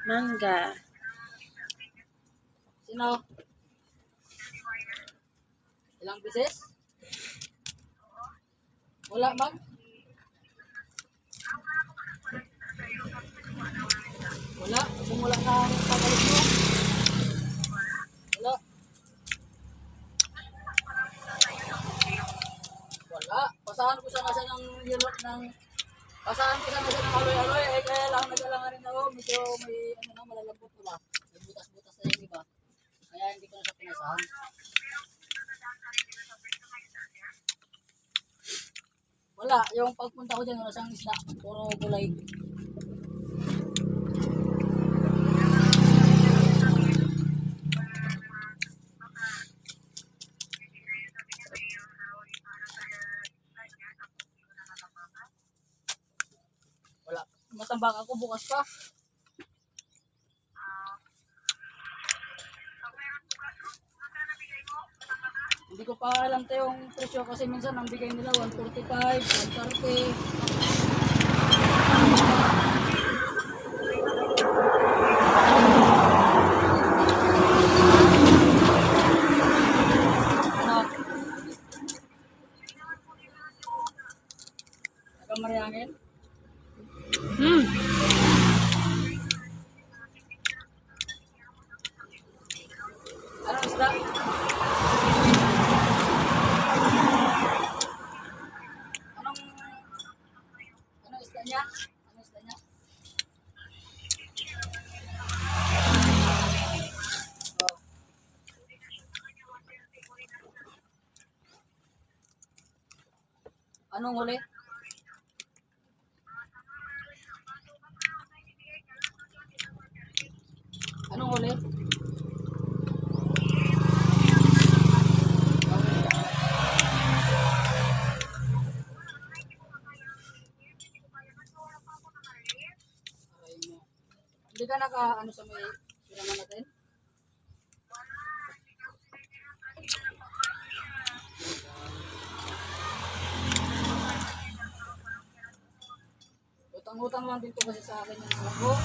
Mangga. Sino? Ilang pieces? Wala bang? Wala. Simula na ang pagalit mo. Wala. Wala. Pasahan ko sana siya ng yelo ng pasahan ko sana siya ng aloy-aloy. Eh kaya lang nag-alangan rin ako. Medyo may ano na malalambot ko ba. May butas-butas na yun iba. Kaya hindi ko na siya pinasahan. Wala. Yung pagpunta ko dyan, wala siyang isda. Puro gulay. Wala. Matambak ako bukas pa. Hindi ko pa alam tayo yung presyo kasi minsan ang bigay nila 145, 130. Ano? Nagkamariyangin? Ano isda? Anong isda niya? Anong isda niya? Oh. Anong huli? Anong huli? Aray mo. Hindi ka ano sa may pinaman natin? Utang-utang lang din po kasi sa akin yung buko.